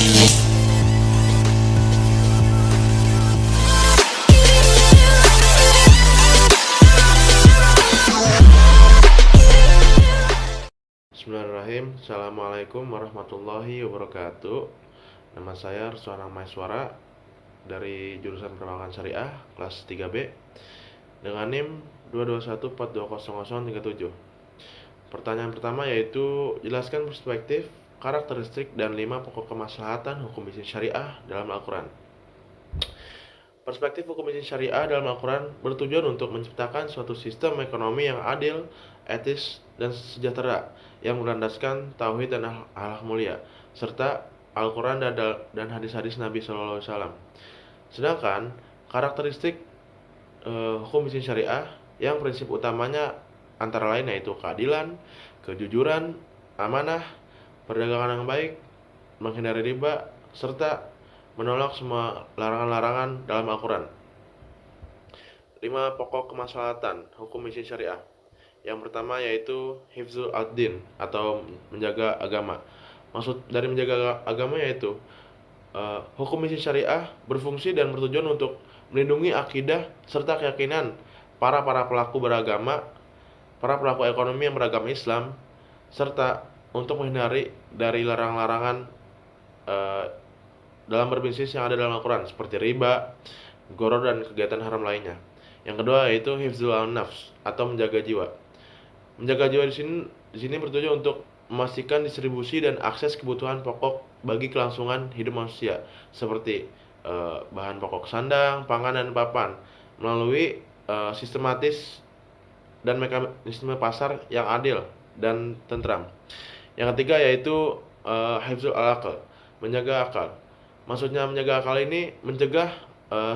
Bismillahirrahmanirrahim. Assalamualaikum warahmatullahi wabarakatuh. Nama saya Ruswana Maiswara dari jurusan Perbankan Syariah kelas 3B dengan NIM 221420037. Pertanyaan pertama yaitu jelaskan perspektif, karakteristik, dan 5 pokok kemaslahatan hukum bisnis syariah dalam Al-Quran. Perspektif hukum bisnis syariah dalam Al-Quran bertujuan untuk menciptakan suatu sistem ekonomi yang adil, etis, dan sejahtera yang berlandaskan tauhid dan akhlak mulia, serta Al-Quran dan hadis-hadis Nabi SAW. Sedangkan karakteristik hukum bisnis syariah yang prinsip utamanya antara lain yaitu keadilan, kejujuran, amanah, perdagangan yang baik, menghindari riba, serta menolak semua larangan-larangan dalam Al-Quran. 5 pokok kemaslahatan hukum bisnis syariah. Yang pertama yaitu hifzul ad-din atau menjaga agama. Maksud dari menjaga agama yaitu hukum bisnis syariah berfungsi dan bertujuan untuk melindungi akidah serta keyakinan para pelaku beragama, para pelaku ekonomi yang beragama Islam, serta untuk menghindari dari larangan-larangan dalam berbisnis yang ada dalam Al-Quran seperti riba, gharar, dan kegiatan haram lainnya. Yang kedua yaitu hifzul nafs atau menjaga jiwa. Menjaga jiwa di sini bertujuan untuk memastikan distribusi dan akses kebutuhan pokok bagi kelangsungan hidup manusia seperti bahan pokok sandang, pangan, dan papan melalui sistematis dan mekanisme pasar yang adil dan tentram. Yang ketiga yaitu hifzul al-aql, menjaga akal. Maksudnya menjaga akal ini mencegah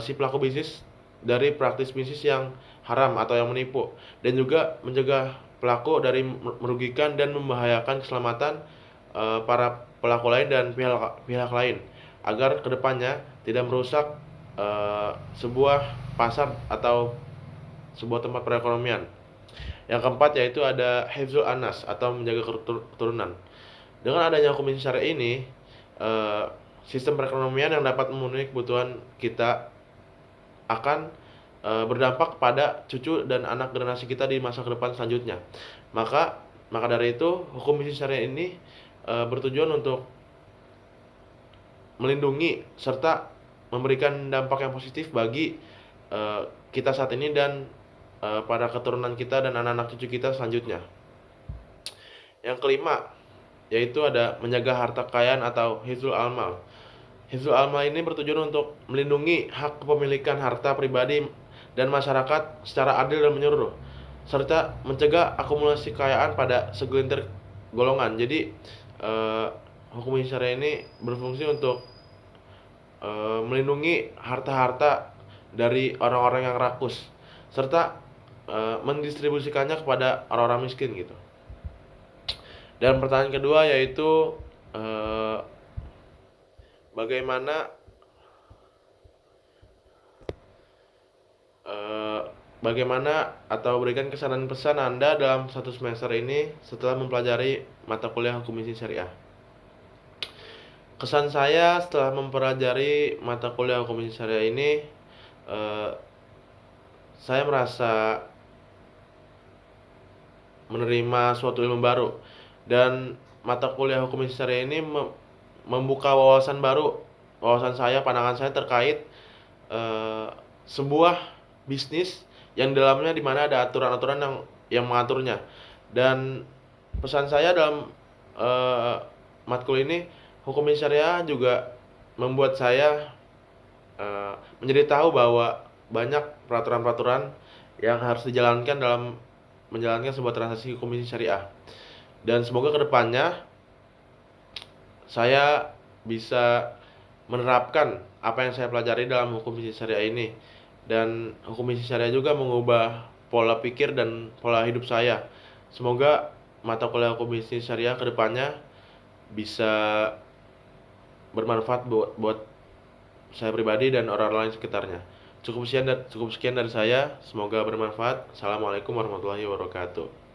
si pelaku bisnis dari praktis bisnis yang haram atau yang menipu, dan juga mencegah pelaku dari merugikan dan membahayakan keselamatan para pelaku lain dan pihak lain, agar kedepannya tidak merusak sebuah pasar atau sebuah tempat perekonomian. Yang keempat yaitu ada hifzul anas atau menjaga keturunan. Dengan adanya hukum bisnis syariah ini, sistem perekonomian yang dapat memenuhi kebutuhan kita akan berdampak pada cucu dan anak generasi kita di masa ke depan selanjutnya. Maka dari itu hukum bisnis syariah ini bertujuan untuk melindungi serta memberikan dampak yang positif bagi kita saat ini dan pada keturunan kita dan anak-anak cucu kita selanjutnya. Yang kelima yaitu ada menjaga harta kekayaan atau hifzul amal. Hifzul amal ini bertujuan untuk melindungi hak kepemilikan harta pribadi dan masyarakat secara adil dan menyeluruh, serta mencegah akumulasi kekayaan pada segelintir golongan. Jadi hukum syariah ini berfungsi untuk melindungi harta-harta dari orang-orang yang rakus, serta mendistribusikannya kepada orang-orang miskin gitu. Dan pertanyaan kedua yaitu bagaimana atau berikan kesan dan pesan Anda dalam satu semester ini setelah mempelajari mata kuliah hukum bisnis syariah. Kesan saya setelah mempelajari mata kuliah hukum bisnis syariah ini, saya merasa menerima suatu ilmu baru, dan mata kuliah hukum bisnis syariah ini membuka wawasan saya, pandangan saya terkait sebuah bisnis yang dalamnya dimana ada aturan-aturan yang mengaturnya. Dan pesan saya dalam matkul ini, hukum bisnis syariah juga membuat saya menjadi tahu bahwa banyak peraturan-peraturan yang harus dijalankan dalam menjalankan sebuah transaksi hukum bisnis syariah. Dan semoga kedepannya saya bisa menerapkan apa yang saya pelajari dalam hukum bisnis syariah ini. Dan hukum bisnis syariah juga mengubah pola pikir dan pola hidup saya. Semoga mata kuliah hukum bisnis syariah kedepannya bisa bermanfaat buat saya pribadi dan orang-orang lain sekitarnya. Cukup sekian dari saya. Semoga bermanfaat. Assalamualaikum warahmatullahi wabarakatuh.